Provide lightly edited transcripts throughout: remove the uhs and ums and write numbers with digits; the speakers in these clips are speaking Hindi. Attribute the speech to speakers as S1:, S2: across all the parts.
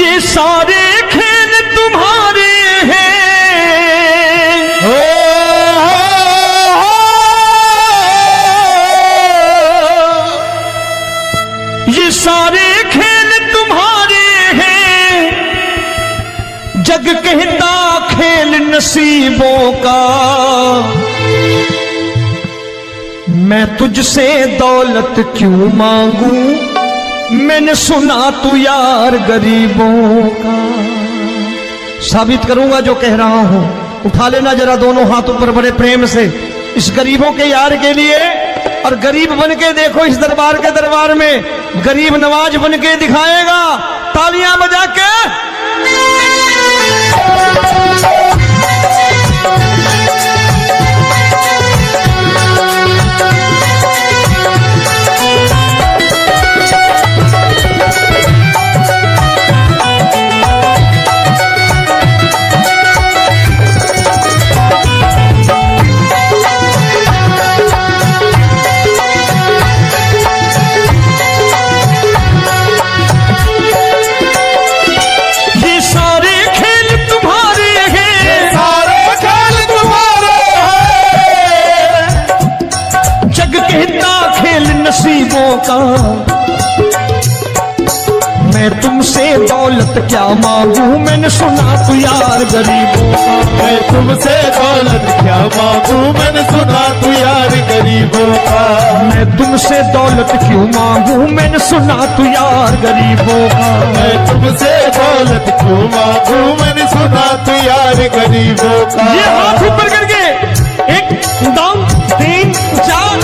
S1: ये सारे खेल तुम्हारे हैं, ये सारे खेल तुम्हारे हैं, जग कहता खेल नसीबों का। मैं तुझसे दौलत क्यों मांगू, मैंने सुना तू यार गरीबों का। साबित करूंगा जो कह रहा हूं। उठा लेना जरा दोनों हाथ ऊपर बड़े प्रेम से इस गरीबों के यार के लिए, और गरीब बन के देखो इस दरबार के दरबार में गरीब नवाज बन के दिखाएगा, तालियां बजा के। नसीबों का मैं तुमसे दौलत क्या मांगू, मैंने सुना तू यार गरीबों का।
S2: मैं तुमसे दौलत क्या मांगू, मैंने सुना तू यार गरीबों का।
S1: मैं तुमसे दौलत क्यों मांगू, मैंने सुना तू यार गरीबों का।
S2: मैं तुमसे दौलत क्यों मांगू, मैंने सुना तू यार गरीबों का।
S1: ये हाथ ऊपर करके 1 2 3 4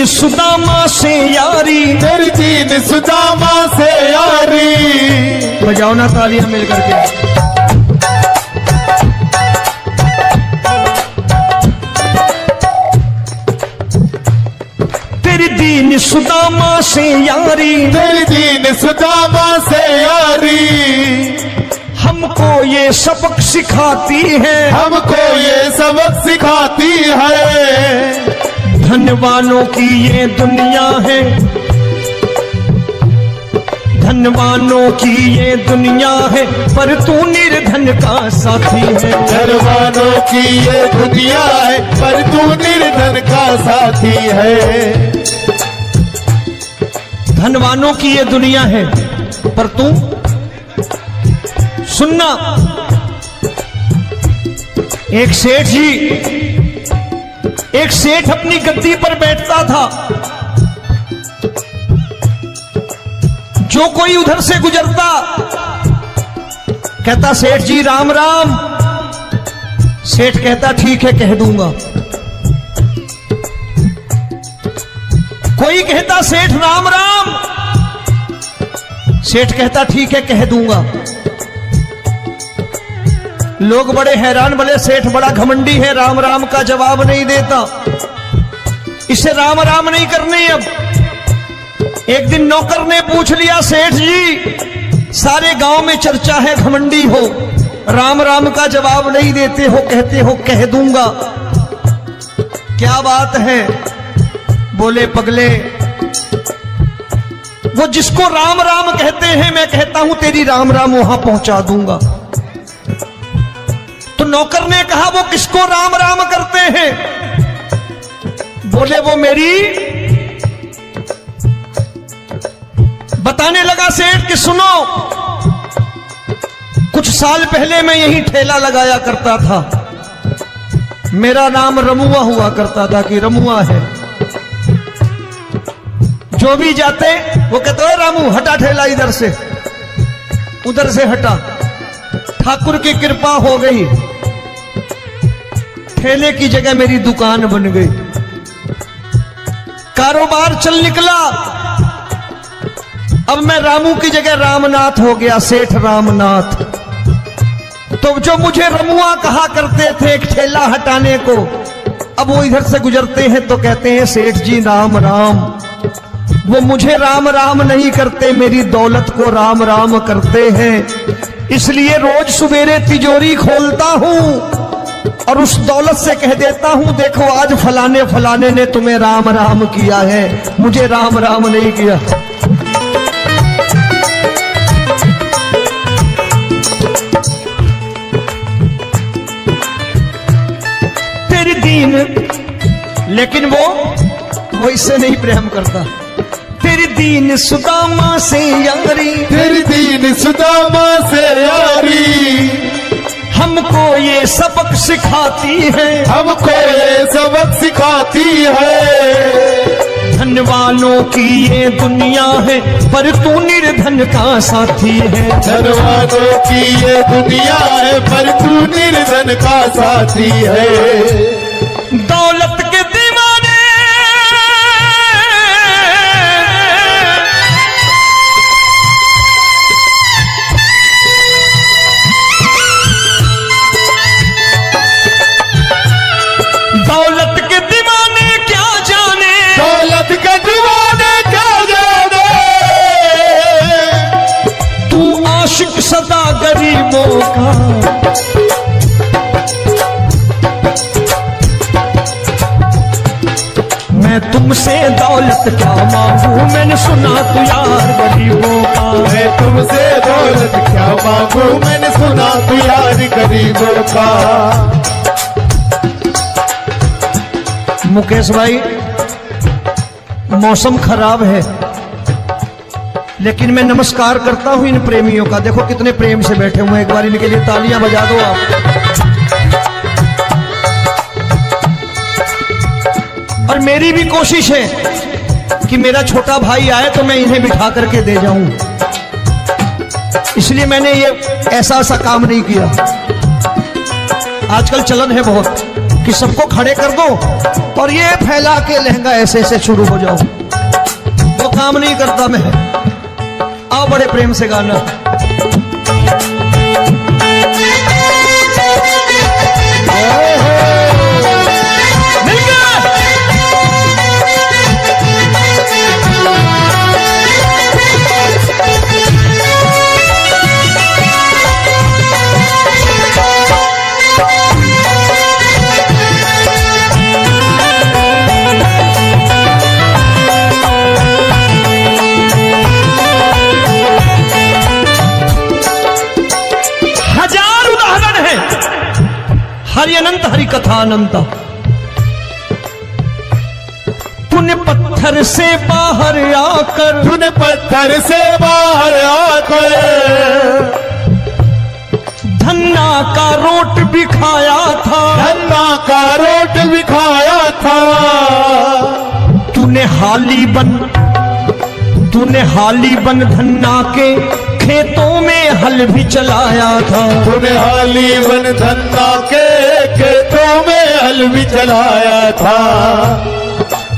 S1: सुदामा से यारी,
S2: तेरी दीन सुदामा से यारी।
S1: बजाओ ना तालियां मिल करके। तेरी दीन सुदामा से यारी,
S2: तेरी दीन सुदामा से यारी।
S1: हमको ये सबक सिखाती है,
S2: हमको ये सबक सिखाती है।
S1: धनवानों की ये दुनिया है, धनवानों की ये दुनिया है, पर तू निर्धन का साथी है।
S2: धनवानों की ये दुनिया है, पर तू निर्धन का साथी है।
S1: धनवानों की ये दुनिया है, पर तू सुनना। एक सेठ अपनी गद्दी पर बैठता था। जो कोई उधर से गुजरता कहता सेठ जी राम राम। सेठ कहता ठीक है कह दूंगा। कोई कहता सेठ राम राम। सेठ कहता ठीक है कह दूंगा। लोग बड़े हैरान, बोले सेठ बड़ा घमंडी है, राम राम का जवाब नहीं देता, इसे राम राम नहीं करने। अब एक दिन नौकर ने पूछ लिया सेठ जी सारे गांव में चर्चा है घमंडी हो, राम राम का जवाब नहीं देते हो, कहते हो कह दूंगा, क्या बात है? बोले पगले वो जिसको राम राम कहते हैं मैं कहता हूं तेरी राम राम वहां पहुंचा दूंगा। तो नौकर ने कहा वो किसको राम राम करते हैं? बोले वो मेरी। बताने लगा सेठ कि सुनो, कुछ साल पहले मैं यही ठेला लगाया करता था, मेरा नाम रमुआ हुआ करता था कि रमुआ है। जो भी जाते वो कहते हैं रामू हटा ठेला इधर से, उधर से हटा। ठाकुर की कृपा हो गई, ठेले की जगह मेरी दुकान बन गई, कारोबार चल निकला। अब मैं रामू की जगह रामनाथ हो गया, सेठ रामनाथ। तो जो मुझे रमुआ कहा करते थे एक ठेला हटाने को, अब वो इधर से गुजरते हैं तो कहते हैं सेठ जी राम राम। वो मुझे राम राम नहीं करते, मेरी दौलत को राम राम करते हैं। इसलिए रोज सवेरे तिजोरी खोलता हूं और उस दौलत से कह देता हूं, देखो आज फलाने फलाने ने तुम्हें राम राम किया है, मुझे राम राम नहीं किया। तेरी दीन, लेकिन वो इससे नहीं प्रेम करता। तेरी दीन सुदामा से यारी,
S2: तेरी दीन सुदामा से यारी,
S1: हमको ये सबक सिखाती है,
S2: हमको ये सबक सिखाती है।
S1: धन वालों की ये दुनिया है, पर तू निर्धन का साथी है।
S2: धन वालों की ये दुनिया है, पर तू निर्धन का साथी है।
S1: दौलत के दीवाने दौलत के दीवाने क्या जाने,
S2: दौलत के दीवाने क्या जाने।
S1: तू आशिक सदा गरीबों का। मैं तुमसे दौलत क्या मांगू, मैंने सुना तू यार गरीबों का।
S2: मैं तुमसे दौलत क्या मांगू, मैंने सुना तू यार गरीबों का।
S1: मुकेश भाई, मौसम खराब है, लेकिन मैं नमस्कार करता हूं इन प्रेमियों का। देखो कितने प्रेम से बैठे हुए हैं, एक बार इनके लिए तालियां बजा दो आप। और मेरी भी कोशिश है कि मेरा छोटा भाई आए तो मैं इन्हें बिठा करके दे जाऊं, इसलिए मैंने ये ऐसा काम नहीं किया। आजकल चलन है बहुत कि सबको खड़े कर दो और ये फैला के लहंगा ऐसे ऐसे शुरू हो जाओ, वो काम नहीं करता मैं। आओ बड़े प्रेम से गाना। हरि अनंत हरि कथा अनंत। तूने पत्थर से बाहर आकर,
S2: तूने पत्थर से बाहर आकर
S1: धन्ना का रोट भी खाया था,
S2: धन्ना का रोट भी खाया था।
S1: तूने हाली बन धन्ना के खेतों में हल भी चलाया था।
S2: तूने हाली बन धन्ना के खेतों में हल भी चलाया था।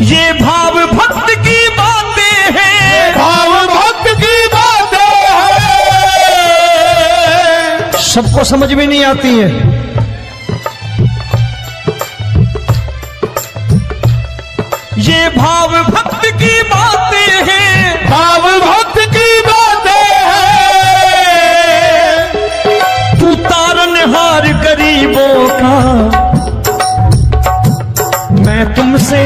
S1: ये भाव भक्त की बातें हैं,
S2: भाव भक्त की बातें हैं।
S1: सबको समझ में नहीं आती है। ये भाव भक्त की बातें हैं,
S2: भाव भक्त की बातें हैं।
S1: तू तारनहार गरीबों का, मैं तुमसे।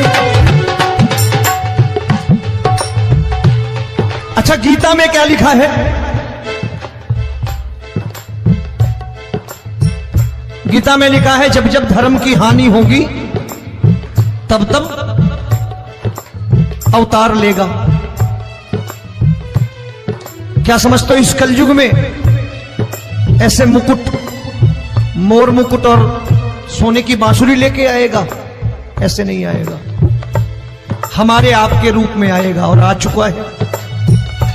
S1: अच्छा, गीता में क्या लिखा है? गीता में लिखा है जब जब धर्म की हानि होगी तब तब अवतार लेगा। क्या समझते हो इस कलयुग में ऐसे मुकुट, मोर मुकुट और सोने की बांसुरी लेके आएगा? ऐसे नहीं आएगा, हमारे आपके रूप में आएगा और आ चुका है।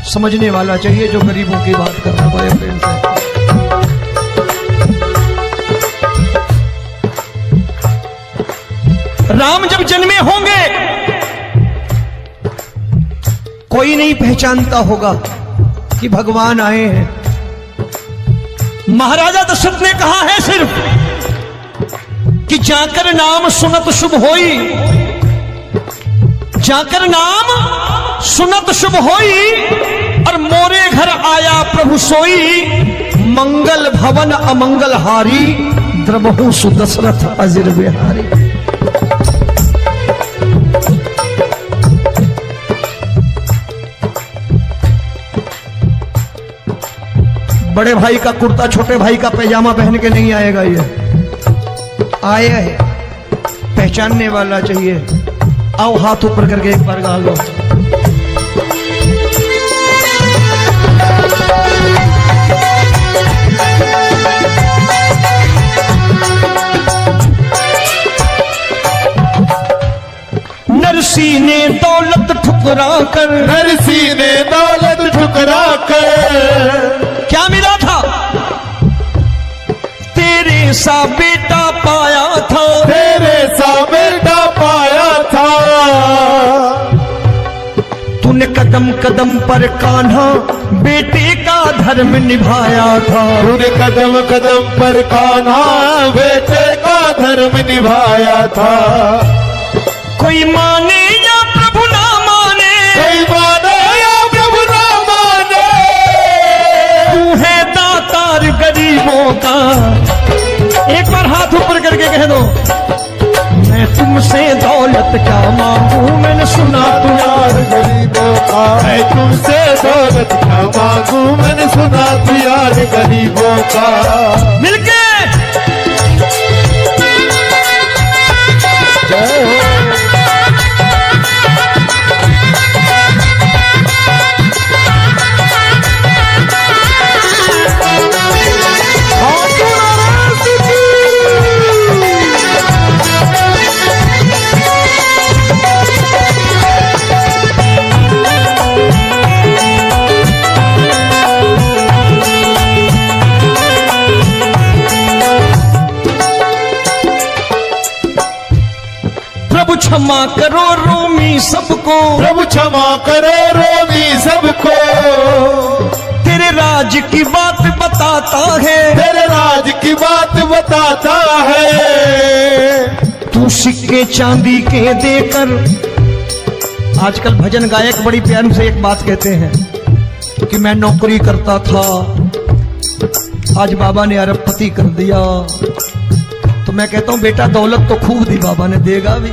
S1: समझने वाला चाहिए जो गरीबों की बात कर रहा है बड़े प्रेम से। राम जब जन्मे होंगे कोई नहीं पहचानता होगा, कि भगवान आए हैं। महाराजा दशरथ ने कहा है सिर्फ कि जाकर नाम सुनत शुभ होई, जाकर नाम सुनत शुभ होई, और मोरे घर आया प्रभु सोई, मंगल भवन अमंगल हारी, द्रबहु सुदशरथ अजिर बिहारी। बड़े भाई का कुर्ता छोटे भाई का पैजामा पहन के नहीं आएगा, ये आया है पहचानने वाला चाहिए। आओ हाथ ऊपर करके एक बार गा लो। नरसी ने दौलत ठुकरा कर,
S2: नरसी ने दौलत ठुकरा कर,
S1: क्या मिला था? तेरे सा बेटा पाया था,
S2: तेरे सा बेटा पाया था।
S1: तूने कदम कदम पर कान्हा बेटे का धर्म निभाया था,
S2: तूने कदम कदम पर कान्हा बेटे का धर्म निभाया था।
S1: कोई माने या प्रभु ना माने,
S2: कोई माने या प्रभु ना माने,
S1: तू है दातार गरीबों का। एक बार हाथ ऊपर करके कह दो, मैं तुमसे दौलत क्या मांगू, मैंने सुना तू यार
S2: गरीबों का। मैं तुमसे दौलत क्या मांगू, मैंने सुना तू यार गरीबों का।
S1: मिलके
S2: जय हो।
S1: क्षमा करो रोमी सबको,
S2: प्रभु क्षमा करो रोमी सबको।
S1: तेरे राज की बात बताता है,
S2: तेरे राज की बात बताता है।
S1: तू सिक्के चांदी के देकर, आजकल भजन गायक बड़ी प्यार से एक बात कहते हैं कि मैं नौकरी करता था, आज बाबा ने अरबपति कर दिया। तो मैं कहता हूं बेटा दौलत तो खूब दी बाबा ने, देगा भी,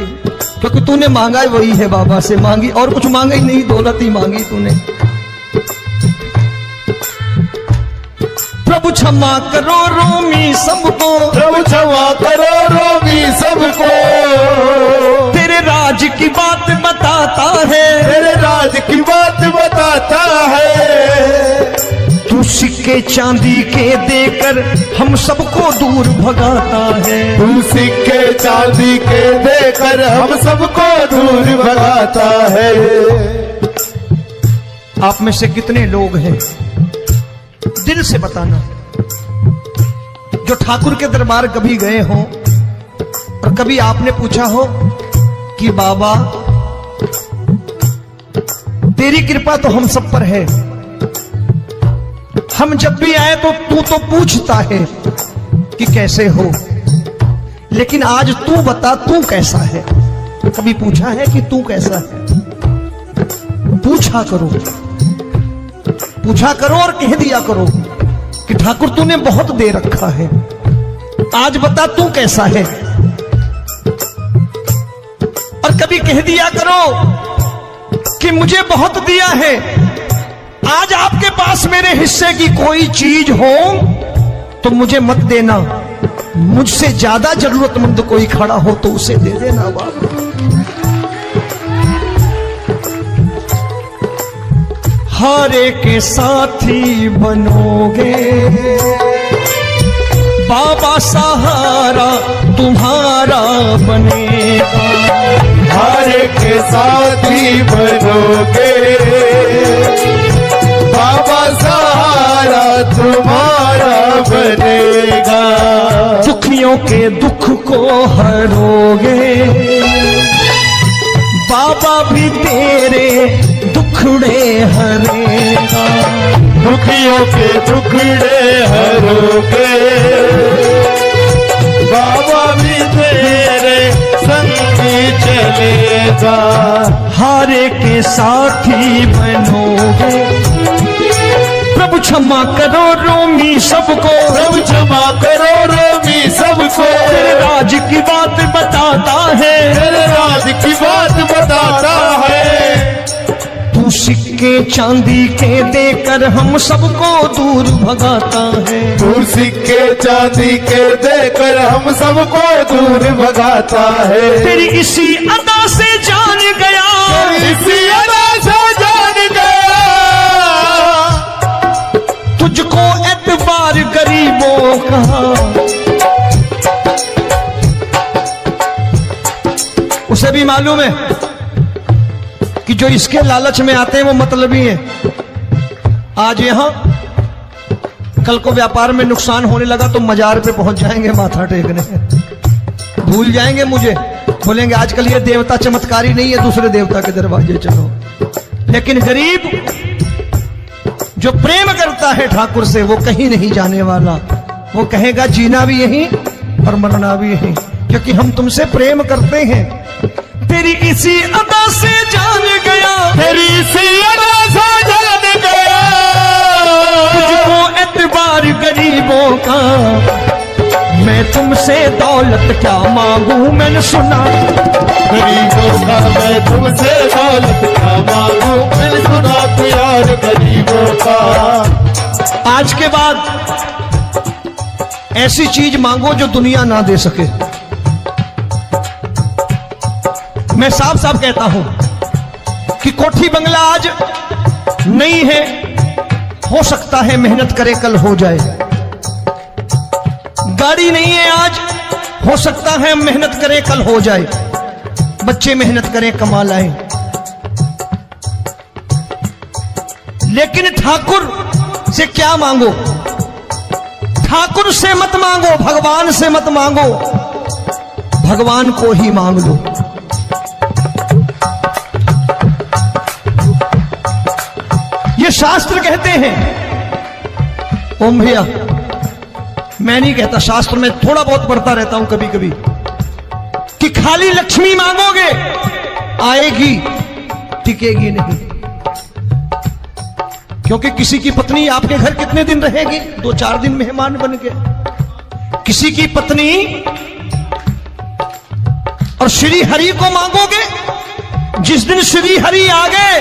S1: क्योंकि तूने मांगा ही वही है, बाबा से मांगी, और कुछ मांगा ही नहीं, दौलत ही मांगी तूने। प्रभु क्षमा करो रोमी सबको,
S2: प्रभु क्षमा करो रोमी सबको।
S1: तेरे राज की बात बताता है,
S2: तेरे राज की बात बताता है।
S1: तू सिक्के चांदी के देकर हम सबको दूर भगाता है,
S2: तू सिक्के चांदी के देकर हम सबको दूर भगाता है।
S1: आप में से कितने लोग हैं, दिल से बताना, जो ठाकुर के दरबार कभी गए हो और कभी आपने पूछा हो कि बाबा तेरी कृपा तो हम सब पर है, हम जब भी आए तो तू तो पूछता है कि कैसे हो, लेकिन आज तू बता तू कैसा है। कभी पूछा है कि तू कैसा है? पूछा करो, पूछा करो और कह दिया करो कि ठाकुर तूने बहुत दे रखा है, आज बता तू कैसा है। और कभी कह दिया करो कि मुझे बहुत दिया है, आज आपके पास मेरे हिस्से की कोई चीज हो तो मुझे मत देना, मुझसे ज्यादा जरूरतमंद कोई खड़ा हो तो उसे दे देना बाबा। हारे के साथी बनोगे बाबा, सहारा तुम्हारा बनेगा।
S2: हारे के साथी बनोगे बाबा, सहारा तुम्हारा बनेगा।
S1: दुखियों के दुख को हरोगे बाबा, भी तेरे दुखड़े हरेगा।
S2: दुखियों के टुकड़े हरोगे, बाबा भी तेरे संगी चलेगा,
S1: हारे के साथी बनोगे। प्रभु क्षमा करो रोमी सबको,
S2: प्रभु क्षमा करो रोमी सबको,
S1: तेरे राज की बात बताता है,
S2: तेरे राज की बात बताता है।
S1: तू सिक्के चांदी के देकर हम सबको दूर भगाता है,
S2: तू सिक्के चांदी के देकर हम सबको दूर भगाता है।
S1: तेरी इसी अदा से जान गया,
S2: तेरी इसी अदा से जान गया,
S1: तुझको एतबार गरीबों का। उसे भी मालूम है कि जो इसके लालच में आते हैं वो मतलबी हैं। आज यहां कल को व्यापार में नुकसान होने लगा तो मजार पे पहुंच जाएंगे माथा टेकने, भूल जाएंगे मुझे, बोलेंगे आजकल ये देवता चमत्कारी नहीं है, दूसरे देवता के दरवाजे चलो। लेकिन गरीब जो प्रेम करता है ठाकुर से वो कहीं नहीं जाने वाला, वो कहेगा जीना भी यहीं और मरना भी यहीं, क्योंकि हम तुमसे प्रेम करते हैं। तेरी इसी अदा से जान गया,
S2: तेरी इसी अदा से जान गया,
S1: तुझको एतबार गरीबों का। मैं तुमसे दौलत क्या मांगू, मैंने सुना
S2: गरीबों का मैं तुमसे दौलत क्या मांगू, मैंने सुना प्यार गरीबों का।
S1: आज के बाद ऐसी चीज मांगो जो दुनिया ना दे सके। मैं साफ साफ कहता हूं कि कोठी बंगला आज नहीं है, हो सकता है मेहनत करे कल हो जाए। गाड़ी नहीं है आज, हो सकता है मेहनत करें कल हो जाए। बच्चे मेहनत करें कमा लाएं, लेकिन ठाकुर से क्या मांगो? ठाकुर से मत मांगो, भगवान से मत मांगो, भगवान को ही मांग लो। ये शास्त्र कहते हैं, ओम भैया मैं नहीं कहता, शास्त्र में थोड़ा बहुत पढ़ता रहता हूं कभी कभी, कि खाली लक्ष्मी मांगोगे आएगी, टिकेगी नहीं। क्योंकि किसी की पत्नी आपके घर कितने दिन रहेगी? 2-4 दिन मेहमान बन के। किसी की पत्नी और श्री हरि को मांगोगे, जिस दिन श्री हरि आ गए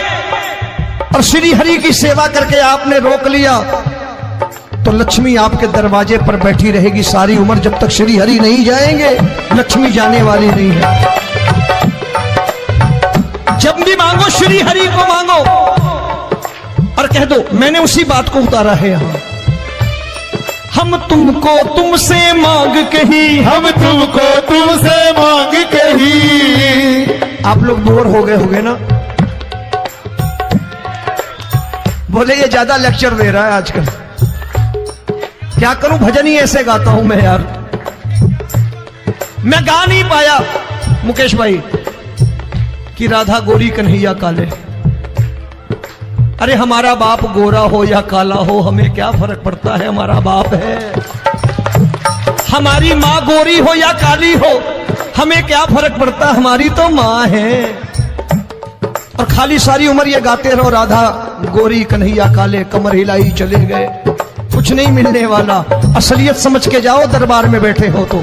S1: और श्री हरि की सेवा करके आपने रोक लिया तो लक्ष्मी आपके दरवाजे पर बैठी रहेगी सारी उम्र। जब तक श्री हरि नहीं जाएंगे लक्ष्मी जाने वाली नहीं है। जब भी मांगो श्री हरि को मांगो और कह दो मैंने उसी बात को उतारा है यहां। हम तुमको तुमसे मांग कही,
S2: हम तुमको तुमसे मांग कही।
S1: आप लोग बोर हो गए होंगे ना, बोले ये ज्यादा लेक्चर दे रहा है आजकल। क्या करूं, भजन ही ऐसे गाता हूं मैं यार। मैं गा नहीं पाया मुकेश भाई कि राधा गोरी कन्हैया काले। अरे हमारा बाप गोरा हो या काला हो हमें क्या फर्क पड़ता है, हमारा बाप है। हमारी माँ गोरी हो या काली हो हमें क्या फर्क पड़ता, हमारी तो माँ है। और खाली सारी उम्र ये गाते रहो राधा गोरी कन्हैया काले, कमर हिलाई चले गए, कुछ नहीं मिलने वाला। असलियत समझ के जाओ दरबार में बैठे हो तो।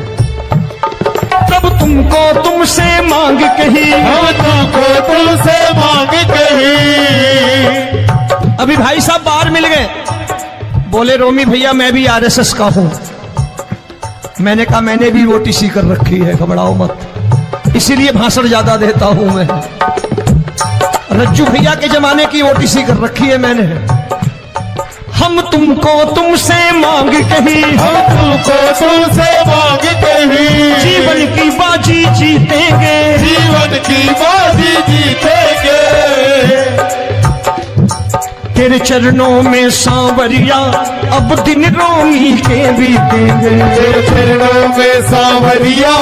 S1: तब तुमको तुमसे मांग कही,
S2: हम तुमको तुमसे मांग कही।
S1: अभी भाई साहब बाहर मिल गए, बोले रोमी भैया मैं भी आरएसएस का हूं। मैंने कहा मैंने भी ओटीसी कर रखी है, घबराओ मत, इसीलिए भाषण ज्यादा देता हूं मैं। रज्जू भैया के जमाने की ओटीसी कर रखी है मैंने। हम तुमको तुमसे मांग कही,
S2: हम तुमको तुमसे मांग कही।
S1: जीवन की बाजी जीतेंगे,
S2: जीवन की बाजी जीतेंगे।
S1: तेरे चरणों में सांवरिया अब दिन रोमी के बीतेंगे।
S2: तेरे चरणों में सांवरिया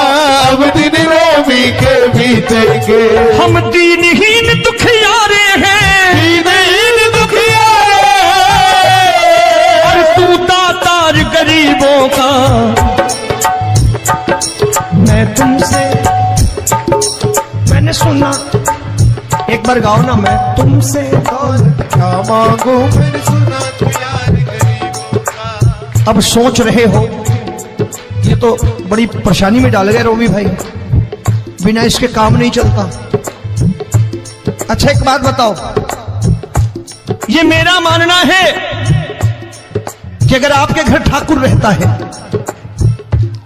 S2: अब दिन रोमी के बीतेंगे।
S1: हम दीनहीन दुखियारे हैं,
S2: दीनहीन दुखियारे,
S1: स्वर गाओ ना, मैं तुमसे
S2: दौलत क्या मांगू, मैंने सुना तू यार गरीबों का।
S1: अब सोच रहे हो, ये तो बड़ी परेशानी में डाल गए रोमी भाई, बिना इसके काम नहीं चलता। अच्छा एक बात बताओ, ये मेरा मानना है कि अगर आपके घर ठाकुर रहता है,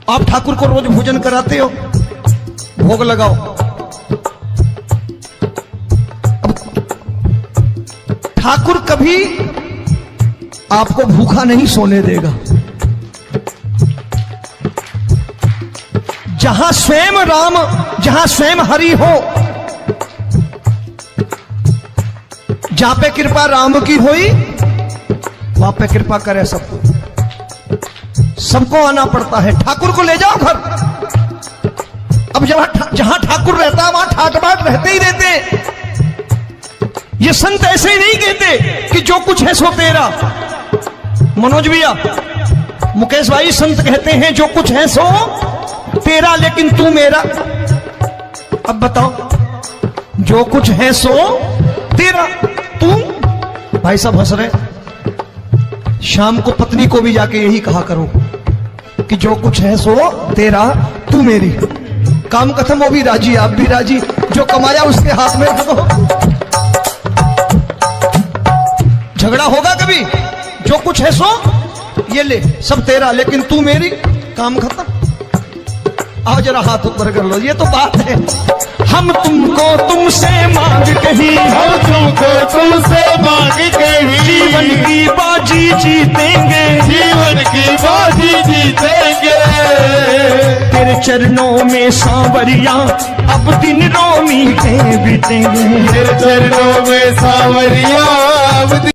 S1: आप ठाकुर को रोज भोजन कराते हो, भोग लगाओ, ठाकुर कभी आपको भूखा नहीं सोने देगा। जहां स्वयं राम, जहां स्वयं हरि हो, जहां पे कृपा राम की होई, वहां पे कृपा करे सबको। सबको आना पड़ता है, ठाकुर को ले जाओ घर। अब जहां ठाकुर रहता है वहां ठाट बाट रहते ही रहते। ये संत ऐसे ही नहीं कहते कि जो कुछ है सो तेरा। मनोज भैया, मुकेश भाई, संत कहते हैं जो कुछ है सो तेरा, लेकिन तू मेरा। अब बताओ, जो कुछ है सो तेरा, तू। भाई साहब हंस रहे। शाम को पत्नी को भी जाके यही कहा करो कि जो कुछ है सो तेरा, तू मेरी। काम खत्म, वो भी राजी, आप भी राजी, जो कमाया उसके हाथ में रखो। झगड़ा होगा कभी? जो कुछ है सो ये ले, सब तेरा, लेकिन तू मेरी। काम खत्म। आओ जरा हाथ ऊपर कर लो, ये तो बात है। हम तुमको तुमसे मांग कहीं,
S2: हम तुमको तुमसे मांग कहीं,
S1: जीवन की बाजी जीतेंगे,
S2: जीवन की बाजी जीतेंगे।
S1: तेरे चरणों में सांवरिया अब दिन रोमी के बीतेंगे।
S2: तेरे चरणों में सांवरिया अब